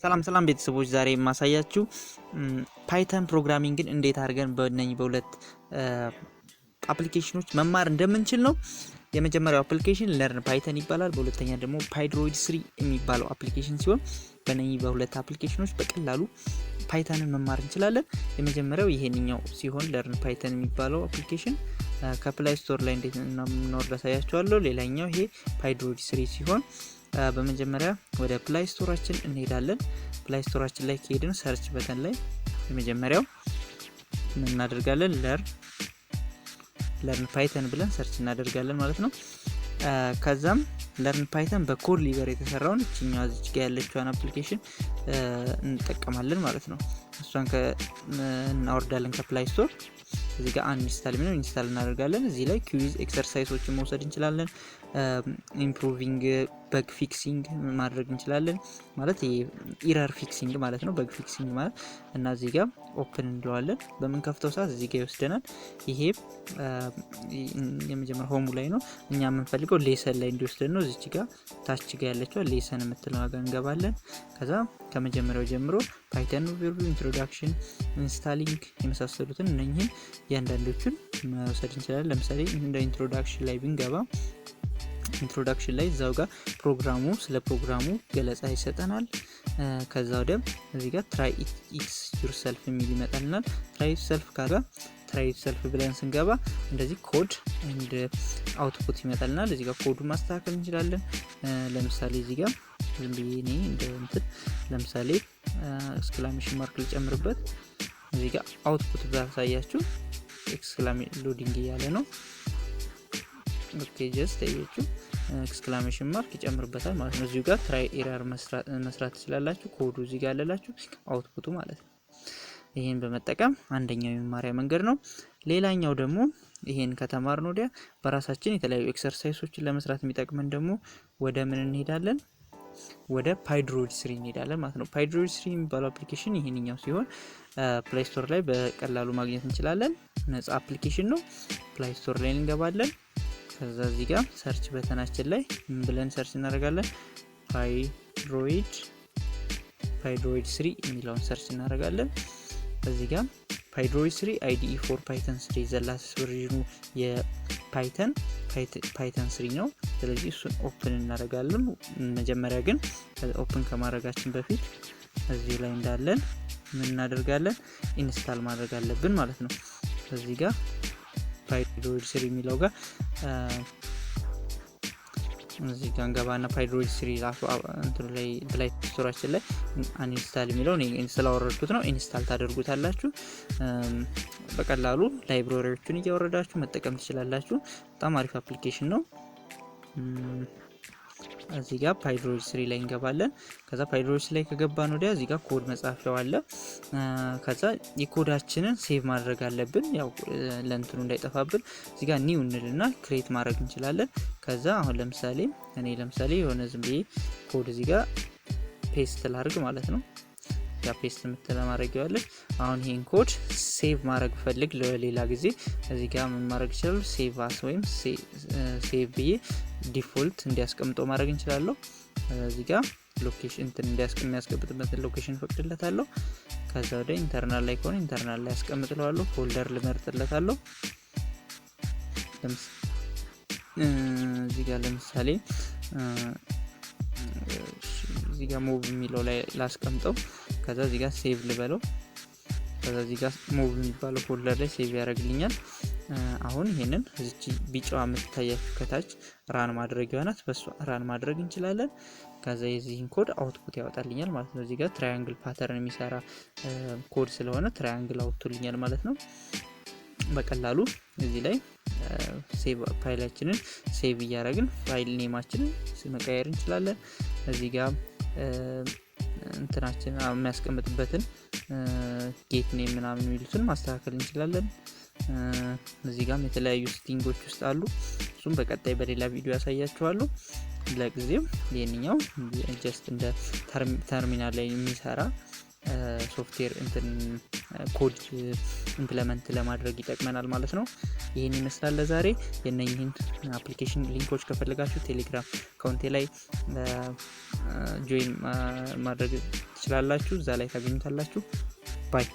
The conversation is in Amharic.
ሰላም ቤተሰቦች ዛሬ የማሳያችሁ ፓይተን ፕሮግራሚንግን እንዴት አድርገን በሁለት አፕሊኬሽኖች መማር እንደምንችል ነው። የመጀመሪያው አፕሊኬሽን ለርን ፓይተን ይባላል። በሁለተኛ ደግሞ ፓይድሮይድ 3 የሚባለው አፕሊኬሽን ሲሆን በእነዚህ በሁለት አፕሊኬሽኖች በቀላሉ ፓይተንን መማር እንችላለን። የመጀመሪያው ይሄንኛው ሲሆን ለርን ፓይተን የሚባለው አፕሊኬሽን ከፕላይ ስቶር ላይ እንዴት እናወርድ አሳያችኋለሁ። ሌላኛው ይሄ ፓይድሮይድ 3 ሲሆን በመጀመሪያ ወደ ፕላይ ስቶራችን እንሄዳለን። ፕላይ ስቶራችን ላይ ከሄድን ሰርች በተን ላይ የመጀመሪያው ምን እናደርጋለን? ለርን ፓይተን ብለን ሰርች እናደርጋለን ማለት ነው። ከዛም ለርን ፓይተን በኮድ ሊቨር የተሰራውን እቺኛው እዚህ ጋር ያለችውን አፕሊኬሽን እንጠቀማለን ማለት ነው። እሷን እናወርዳለን ከፕላይ ስቶር። እዚህ ጋር አንኢንስታል ነው ኢንስታል እናደርጋለን። እዚህ ላይ ኩዊዝ ኤክሰርሳይሶችን መውሰድ እንችላለን። ኢምፕሩቪንግ በግ ፊክሲንግ ማድረግ እንችላለን ማለት ኢረር ፊክሲንግ ማለት ነው። በግ ፊክሲንግ ማለት እና እዚህ ጋር ኦፕን እንለዋለን። በመንከፍተው ሰዓት እዚህ ጋር ይወስደናል። ይሄ የመጀመሪያው ሆሙ ላይ ነው። እኛ የምንፈልገው ሌሰን ላይ እንዲወስደን ነው። እዚህ ጋር ታች ጋር ያለችው ሌሰን የምትለው ጋር እንገባለን። ከዛ ከመጀመሪያው ጀምሮ ፓይተን ኦቨርቪው፣ ኢንትሮዳክሽን፣ ኢንስታሊንግ የመሳሰሉትን እነኚህን እያንዳንዶቹን መውሰድ እንችላለን። ለምሳሌ እንደ ኢንትሮዳክሽን ላይ ብንገባ ኢንትሮዳክሽን ላይ እዛው ጋር ፕሮግራሙ ስለ ፕሮግራሙ ገለጻ ይሰጠናል። ከዛ ወደ እዚህ ጋር ትራይ ኢት ዩርሰልፍ የሚል ይመጣልናል። ትራይ ኢት ሰልፍ ካለ ትራይ ኢት ሰልፍ ብለን ስንገባ እንደዚህ ኮድ ኤንድ አውትፑት ይመጣልናል። እዚህ ጋር ኮዱን ማስተካከል እንችላለን። ለምሳሌ እዚህ ጋር ዝም ብዬ እኔ እንትን ለምሳሌ ኤክስክላሜሽን ማርክ ልጨምርበት። እዚህ ጋር አውትፑት ባሳያችሁ ኤክስክላሜሽን ሎዲንግ እያለ ነው። ኦኬ ጀስት አያችሁ ኤክስክላሜሽን ማርክ ይጨምርበታል ማለት ነው። እዚሁ ጋር ትራይ ኤረር መስራት ትችላላችሁ። ኮዱ እዚህ ጋር አለላችሁ አውትፑቱ ማለት ነው። ይሄን በመጠቀም አንደኛው የመማሪያ መንገድ ነው። ሌላኛው ደግሞ ይሄን ከተማርን ወዲያ በራሳችን የተለያዩ ኤክሰርሳይሶችን ለመስራት የሚጠቅመን ደግሞ ወደ ምን እንሄዳለን? ወደ ፓይድሮይድ 3 እንሄዳለን ማለት ነው። ፓይድሮይድ 3 የሚባለው አፕሊኬሽን ይሄንኛው ሲሆን ፕላይ ስቶር ላይ በቀላሉ ማግኘት እንችላለን። ነፃ አፕሊኬሽን ነው። ፕላይ ስቶር ላይ እንገባለን። ከዛ እዚህ ጋር ሰርች በተናችን ላይ ምን ብለን ሰርች እናደርጋለን? ፓይድሮይድ 3 የሚለውን ሰርች እናደርጋለን። እዚህ ጋር ፓይድሮይድ 3 IDE for Python 3 ዘላስ ቨርዥኑ የፓይተን 3 ነው። ስለዚህ እሱን ኦፕን እናደርጋለን። መጀመሪያ ግን ኦፕን ከማድረጋችን በፊት እዚህ ላይ እንዳለን ምን እናደርጋለን? ኢንስታል ማድረግ አለብን ማለት ነው። እዚህ ጋር ፓይድሮይድ 3 የሚለው ጋር እዚህ ጋር እንገባና ፓይድሮይድ 3 ራሱ እንትኑ ላይ ፕላይ ስቶራችን ላይ አንኢንስታል የሚለው እኔ ስላወረድኩት ነው። ኢንስታል ታደርጉታላችሁ። በቀላሉ ላይብራሪዎቹን እያወረዳችሁ መጠቀም ትችላላችሁ። በጣም አሪፍ አፕሊኬሽን ነው። እዚህ ጋር ፓይድሮይድ 3 ላይ እንገባለን። ከዛ ፓይድሮይድ 3 ላይ ከገባን ወዲያ እዚህ ጋር ኮድ መጻፊያው አለ። ከዛ የኮዳችንን ሴቭ ማድረግ አለብን፣ ያው ለእንትኑ እንዳይጠፋብን። እዚህ ጋር ኒው እንልና ክሬት ማድረግ እንችላለን። ከዛ አሁን ለምሳሌ የሆነ ዝም ብዬ ኮድ እዚህ ጋር ፔስት ላድርግ ማለት ነው። ያ ፔስት ማድረግ ያለች አሁን ይሄን ኮድ ሴቭ ማድረግ ፈልግ ለሌላ ጊዜ እዚህ ጋር ምን ማድረግ ይችላል? ሴቭ አስ ወይም ሴቭ ብዬ ዲፎልት እንዲያስቀምጠው ማድረግ እንችላለን። እዚህ ጋር ሎኬሽን የሚያስቀምጥበትን ሎኬሽን ፈቅድለታለሁ። ከዛ ወደ ኢንተርናል ላይ ከሆነ ኢንተርናል ላይ ያስቀምጥለዋለሁ። ፎልደር ልመርጥለታለሁ። እዚህ ጋር ለምሳሌ እዚህ ጋር ሙቭ የሚለው ላይ ላስቀምጠው። ከዛ እዚህ ጋር ሴቭ ልበለው። ከዛ እዚህ ጋር ሙቭ የሚባለው ፎልደር ላይ ሴቭ ያደርግልኛል። አሁን ይሄንን እዚች ቢጫዋ የምትታያችሁ ከታች ራን ማድረግ ይሆናል። በሱ ራን ማድረግ እንችላለን። ከዛ የዚህን ኮድ አውትፑት ያወጣልኛል ማለት ነው። እዚህ ጋር ትራያንግል ፓተርን የሚሰራ ኮድ ስለሆነ ትራያንግል አውጥቶልኛል ማለት ነው። በቀላሉ እዚህ ላይ ሴቭ ፋይላችንን ሴቭ እያደረግን ፋይል ኔማችንን መቀየር እንችላለን። እዚህ ጋር እንትናችን የሚያስቀምጥበትን ጌት ኔም ምናምን የሚሉትን ማስተካከል እንችላለን። እዚህ ጋርም የተለያዩ ሴቲንጎች ውስጥ አሉ። እሱም በቀጣይ በሌላ ቪዲዮ ያሳያችኋለሁ። ለጊዜው ይሄንኛው ጀስት እንደ ተርሚናል ላይ የሚሰራ ሶፍትዌር እንትን ኮድ ኢምፕሊመንት ለማድረግ ይጠቅመናል ማለት ነው። ይሄን ይመስላል ለዛሬ። የነኝህን አፕሊኬሽን ሊንኮች ከፈለጋችሁ ቴሌግራም አካውንቴ ላይ ጆይን ማድረግ ትችላላችሁ። እዛ ላይ ታገኙታላችሁ። ባይ